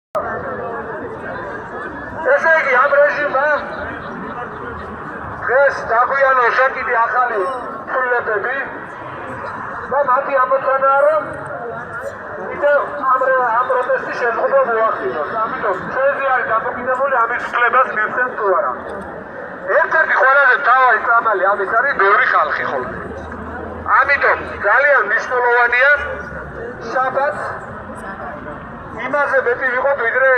ესე იგი ამ რეჟიმმა დღეს დაგვიანოს კიდე ახალი ცვლილებები და მათი ამოცანა რომ კიდევ ამ პროტესტის შეზღუდვა მოახდინოს. ამიტომ ჩვენზე არის დამოკიდებული ამის ცვლილებას მივცემთ თუ არა. ერთ-ერთი ყველაზე მთავარი წამალი ამის არის ბევრი ხალხი ხოლმე. ამიტომ ძალიან მნიშვნელოვანია შაბათს იმაზე მეტი ვიყოთ, ვიდრე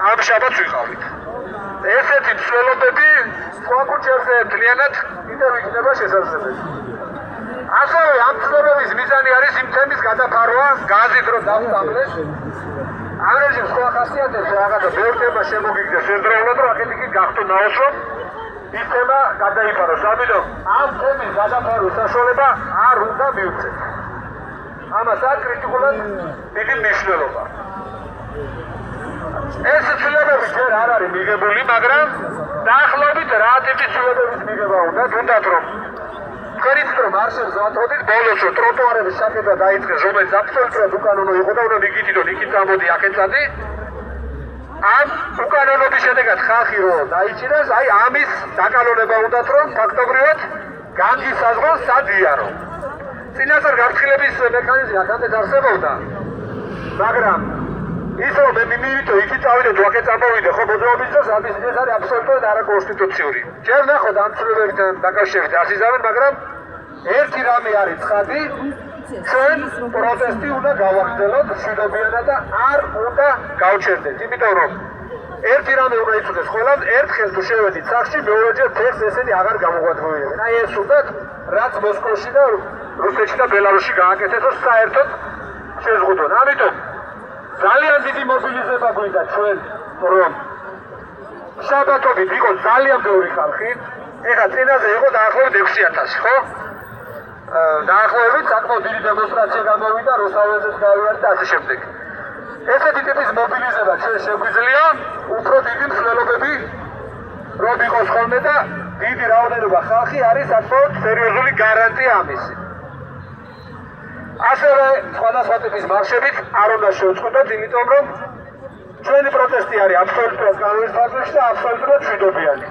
ამ შაბათს ვიყავით. ესეთი ცვლილებები სხვა ქუჩებზე მთლიანად კიდევ იქნება შესაძლებელი. ასევე ამ ცვლილებების მიზანი არის იმ თემის გადაფარვა, გაზით რომ დავსწავლეს. ამ რეჟიმს სხვა ხასიათებს რაღაცა ბევრ თემა შემოგიგდეს ერთდროულად, რომ აქეთ-იქით გახტუნაოს, რომ ის თემა გადაიფაროს. ამიტომ ამ თემის გადაფარვის საშუალება არ უნდა მივცეთ. ამას არ კრიტიკულად დიდი მნიშვნელობა. ეს ცვლილებები ჯერ არ არის მიღებული, მაგრამ დაახლოებით რა ტიპის ცვლილებების მიღება უნდა, თუნდაც რომ თქვენიც რომ არ შევზვათოთ ბოლოს რომ ტროტუარების შეკეთება დაიწყეს, რომელიც აბსოლუტურად უკანონო იყო და უნდა ვიგითითონ იქით წამოდი აქეთ წადი. ამ უკანონობის შედეგად ხალხი რომ დაიჭირეს, აი ამის დაკანონება უნდათ რომ ფაქტობრივად განძის საზღვარს სადიარო. წინასწარ გაფრთხილების მექანიზმი აქამდე არსებობდა, მაგრამ ის რომ მე მივიდო იქით წავიდე თუ აქეთ წამოვიდე ხო მოძრაობის დროს ეს არის აბსოლუტურად არაკონსტიტუციური. ჯერ ნახოთ ამ ცვლილებებთან დაკავშირებით არ იზამენ, მაგრამ ერთი რამე არის ცხადი, ჩვენ პროტესტი უნდა გავაგრძელოთ მშვიდობიანად და არ უნდა გავჩერდეთ, იმიტომ რომ ერთი რამე უნდა იცოდეს ყველამ, ერთხელ თუ შევედით სახლში, მეორეჯერ თერს ესენი აღარ გამოგვადგმოებენ. აი ეს უნდათ რაც მოსკოვში და რუსეთში და ბელარუსში გააკეთეს, რომ საერთოდ შეზღუდონ. ამიტომ ძალიან დიდი მობილიზება გვინდა ჩვენ, რომ შაბათობით იყოს ძალიან ბევრი ხალხი. ეხლა წინაზე იყო დაახლოებით 6,000, ხო? დაახლოებით საკმაოდ დიდი დემონსტრაცია გამოვიდა, რუსთაველზეც გავიარეთ და ასე შემდეგ. ესეთი ტიპის მობილიზება ჩვენ შეგვიძლია, უფრო დიდი მსვლელობები რომ იყოს ხოლმე და დიდი რაოდენობა ხალხი არის საკმაოდ სერიოზული გარანტია ამისი. ასევე სხვადასხვა ტიპის მარშებით არ უნდა შევწყვეტოთ, იმიტომ რომ ჩვენი პროტესტი არის აბსოლუტურად კანონის ფარგლებში და აბსოლუტურად მშვიდობიანი.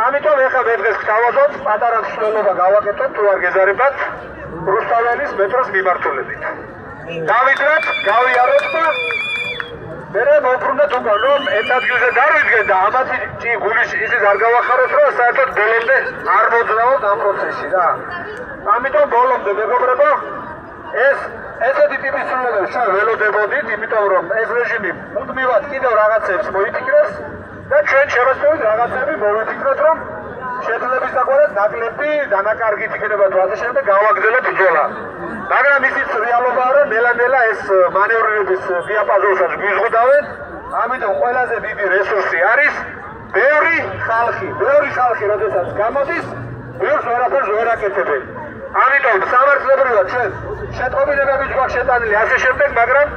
ამიტომ ეხლა მე დღეს გთავაზობთ პატარა მსვლელობა გავაკეთოთ თუ არ გეზარებათ რუსთაველის მეტროს მიმართულებით. დავიძრათ, გავიაროთ და მერე მოვბრუნდეთ უკან, რომ ერთ ადგილზე დავიდგეთ და ამათი გულის ისიც არ გავახაროთ, რომ საერთოდ ბოლომდე არ მოძრაოთ ამ პროცესში რა. ამიტომ ბოლომდე მეგობრებო, ესეთი ტიპის ცვლილებებს ჩვენ ველოდებოდით, იმიტომ რომ ეს რეჟიმი მუდმივად კიდევ რაღაცებს მოიფიქრებს და ჩვენ შემოსწავლით რაღაცები მოვიფიქროთ, რომ შეძლების დაგვარად ნაკლები დანაკარგით იქნება თუ ასე შემდეგ გავაგრძელოთ ბრძოლა. მაგრამ ისიც რეალობაა, რომ ნელა-ნელა ეს მანევრირების დიაპაზონსაც გვიზღუდავენ. ამიტომ ყველაზე დიდი რესურსი არის ბევრი ხალხი, როდესაც გამოდის, ბევრს ვერაფერს ვერ აკეთებენ. ამიტომ სამართლებრივად ჩვენ შეტყობინებები გვაქვს შეტანილი ასე შემდეგ, მაგრამ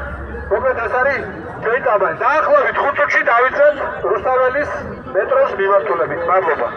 მოკლედ ეს არის ჩვენი წამალი. დაახლოებით 5 წუთში დავიწყეთ რუსთაველის მეტროს მიმართულებით. მადლობა.